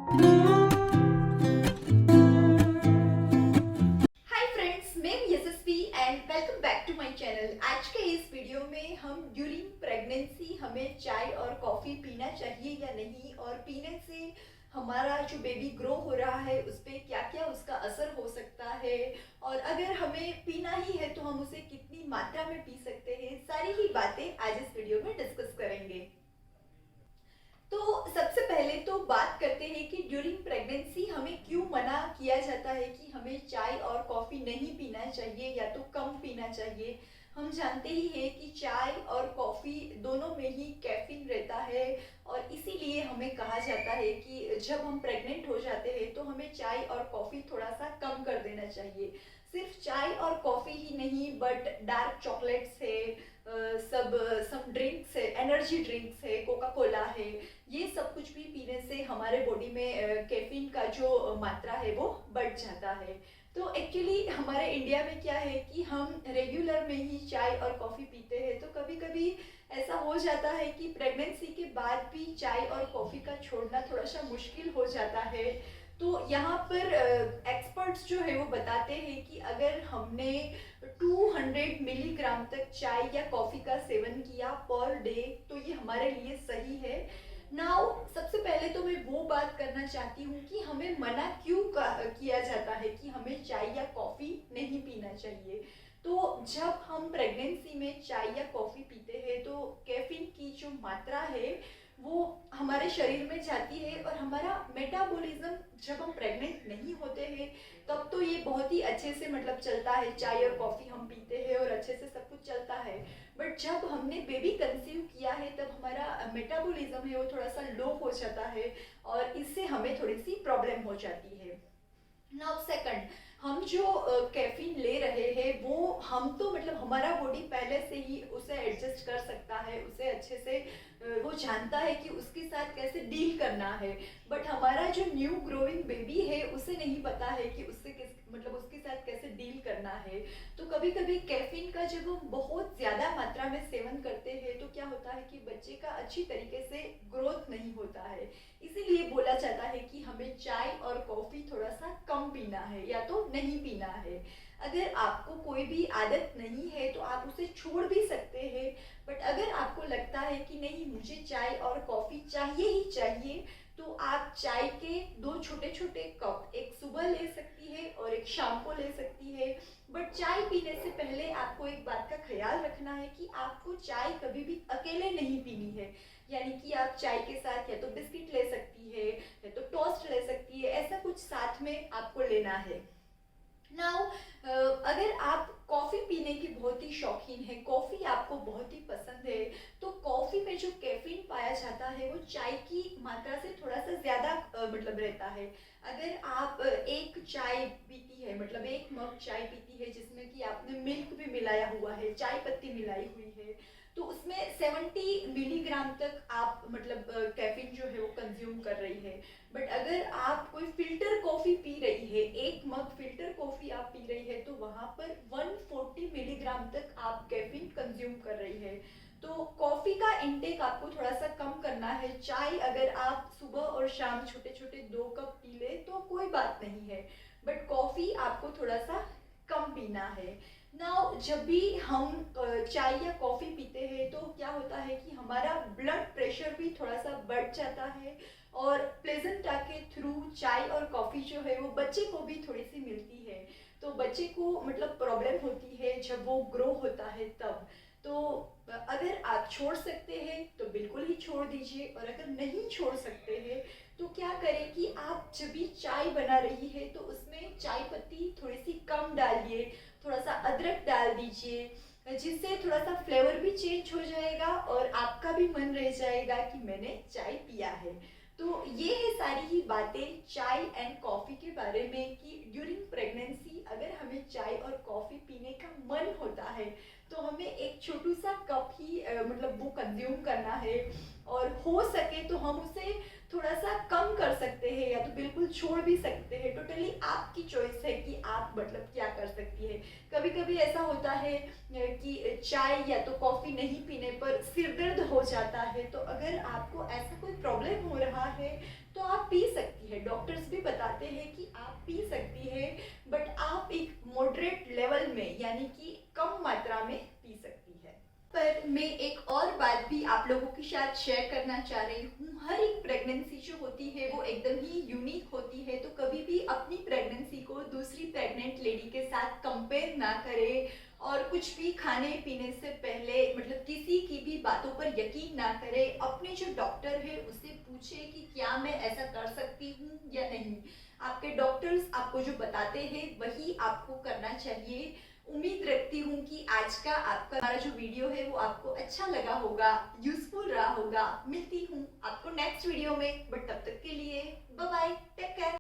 हाय friends, मैं Yashasvi and welcome back to my channel. आज के इस वीडियो में हम ड्यूरिंग प्रेगनेंसी हमें चाय और कॉफ़ी पीना चाहिए या नहीं, और पीने से हमारा जो बेबी ग्रो हो रहा है उस पर क्या क्या उसका असर हो सकता है, और अगर हमें पीना ही है तो हम उसे कितनी मात्रा में पी सकते हैं, सारी ही बातें आज इस वीडियो में डिस्कस करेंगे। तो सबसे पहले तो बात करते हैं कि ड्यूरिंग प्रेगनेंसी हमें क्यों मना किया जाता है कि हमें चाय और कॉफ़ी नहीं पीना चाहिए या तो कम पीना चाहिए। हम जानते ही हैं कि चाय और कॉफ़ी दोनों में ही कैफीन रहता है, और इसीलिए हमें कहा जाता है कि जब हम प्रेग्नेंट हो जाते हैं तो हमें चाय और कॉफ़ी थोड़ा सा कम कर देना चाहिए। सिर्फ चाय और कॉफ़ी ही नहीं, बट डार्क चॉकलेट्स है, सब ड्रिंक्स है, एनर्जी ड्रिंक्स है, कोका कोला है, ये सब कुछ भी पीने से हमारे बॉडी में कैफीन का जो मात्रा है वो बढ़ जाता है। तो एक्चुअली हमारे इंडिया में क्या है कि हम रेगुलर में ही चाय और कॉफ़ी पीते हैं, तो कभी कभी ऐसा हो जाता है कि प्रेगनेंसी के बाद भी चाय और कॉफ़ी का छोड़ना थोड़ा सा मुश्किल हो जाता है। तो यहाँ पर एक्सपर्ट्स जो है वो बताते हैं कि अगर हमने 200 मिलीग्राम तक चाय या कॉफ़ी का सेवन किया पर डे तो ये हमारे लिए सही है। नाउ सबसे पहले तो मैं वो बात करना चाहती हूँ कि हमें मना क्यों किया जाता है कि हमें चाय या कॉफ़ी नहीं पीना चाहिए। तो जब हम प्रेगनेंसी में चाय या कॉफ़ी पीते हैं तो कैफीन की जो मात्रा है वो हमारे शरीर में जाती है, और हमारा मेटाबॉलिज्म जब हम प्रेग्नेंट नहीं होते हैं तब तो ये बहुत ही अच्छे से मतलब चलता है, चाय और कॉफ़ी हम पीते हैं और अच्छे से सब कुछ चलता है। बट जब हमने बेबी कंसीव किया है तब हमारा मेटाबॉलिज्म है वो थोड़ा सा लो हो जाता है, और इससे हमें थोड़ी सी प्रॉब्लम हो जाती है। नाउ सेकंड, हम जो कैफीन ले रहे हैं वो हम तो मतलब हमारा बॉडी पहले से ही उसे एडजस्ट कर सकता है, उसे अच्छे से वो जानता है कि उसके साथ कैसे डील करना है। बट हमारा जो न्यू ग्रोइंग बेबी है उसे नहीं पता है कि उससे किस मतलब उसके साथ कैसे डील करना है। तो कभी कभी कैफीन का जब हम बहुत ज़्यादा मात्रा में सेवन करते हैं तो क्या होता है कि बच्चे का अच्छी तरीके से ग्रोथ नहीं होता है। इसीलिए बोला जाता है कि हमें चाय और कॉफ़ी थोड़ा सा कम पीना है या तो नहीं पीना है। अगर आपको कोई भी आदत नहीं है तो आप उसे छोड़ भी सकते हैं। बट अगर आपको लगता है कि नहीं मुझे चाय और कॉफ़ी चाहिए ही चाहिए, तो आप चाय के दो छोटे छोटे कप, एक सुबह ले सकती है और एक शाम को ले सकती है। बट चाय पीने से पहले आपको एक बात का ख्याल रखना है कि आपको चाय कभी भी अकेले नहीं पीनी है। यानी कि आप चाय के साथ या तो बिस्किट ले सकती है या तो टोस्ट ले सकती है, ऐसा कुछ साथ में आपको लेना है। नाउ अगर आप कॉफ़ी पीने की बहुत ही शौकीन है, कॉफ़ी आपको बहुत ही पसंद है, तो कॉफ़ी में जो कैफीन पाया जाता है वो चाय की मात्रा से थोड़ा सा ज़्यादा मतलब रहता है। अगर आप एक चाय पीती है मतलब एक मग चाय पीती है जिसमें कि आपने मिल्क भी मिलाया हुआ है, चाय पत्ती मिलाई हुई है, तो उसमें 70 मिलीग्राम तक आप मतलब कैफीन जो है वो कंज्यूम कर रही है। बट अगर आप कोई फिल्टर कॉफ़ी पी रही है, एक मग फिल्टर कॉफ़ी आप पी रही है, तो वहाँ पर 140 मिलीग्राम तक आप कैफीन कंज्यूम कर रही है। तो कॉफ़ी का इंटेक आपको थोड़ा सा कम करना है। चाय अगर आप सुबह और शाम छोटे छोटे 2 कप पी ले तो कोई बात नहीं है, बट कॉफ़ी आपको थोड़ा सा कम पीना है। नाउ जब भी हम चाय या कॉफ़ी पीते हैं तो क्या होता है कि हमारा ब्लड प्रेशर भी थोड़ा सा बढ़ जाता है, और प्लेजेंटा के थ्रू चाय और कॉफ़ी जो है वो बच्चे को भी थोड़ी सी मिलती है। तो बच्चे को मतलब प्रॉब्लम होती है जब वो ग्रो होता है तब। तो अगर आप छोड़ सकते हैं तो बिल्कुल ही छोड़ दीजिए, और अगर नहीं छोड़ सकते हैं तो क्या करें कि आप जब भी चाय बना रही है तो उसमें चाय पत्ती थोड़ी सी कम डालिए, थोड़ा सा अदरक डाल दीजिए, जिससे थोड़ा सा फ्लेवर भी चेंज हो जाएगा और आपका भी मन रह जाएगा कि मैंने चाय पिया है। तो ये है सारी ही बातें चाय एंड कॉफ़ी के बारे में कि ड्यूरिंग प्रेगनेंसी अगर हमें चाय और कॉफ़ी पीने का मन होता है तो हमें एक छोटू सा कप ही मतलब वो कंज्यूम करना है, और हो सके तो हम उसे थोड़ा सा कम कर सकते हैं या तो बिल्कुल छोड़ भी सकते हैं। टोटली आपकी चॉइस है कि आप मतलब क्या कर सकती है। कभी कभी ऐसा होता है कि चाय या तो कॉफ़ी नहीं पीने पर सिर दर्द हो जाता है, तो अगर आपको ऐसा कोई प्रॉब्लम हो रहा है तो आप पी सकती सकती है। डॉक्टर्स भी बताते हैं कि आप पी सकती है, बट आप एक मॉडरेट लेवल में यानी कि कम मात्रा में पी सकती है। पर मैं एक और बात भी आप लोगों के साथ शेयर करना चाह रही हूँ। हर एक प्रेगनेंसी जो होती है वो एकदम ही यूनिक होती है, तो कभी भी अपनी प्रेगनेंसी को दूसरी प्रेग्नेंट लेडी के साथ कंपेयर ना करें और कुछ भी खाने पीने से पहले मतलब किसी की भी बातों पर यकीन ना करें। अपने जो डॉक्टर है उससे पूछें कि क्या मैं ऐसा कर सकती हूँ या नहीं। आपके डॉक्टर्स आपको जो बताते हैं वही आपको करना चाहिए। उम्मीद रखती हूँ कि आज का आपका हमारा जो वीडियो है वो आपको अच्छा लगा होगा, यूजफुल रहा होगा। मिलती हूँ आपको नेक्स्ट वीडियो में, बट तब तक के लिए बाय बाय, टेक केयर।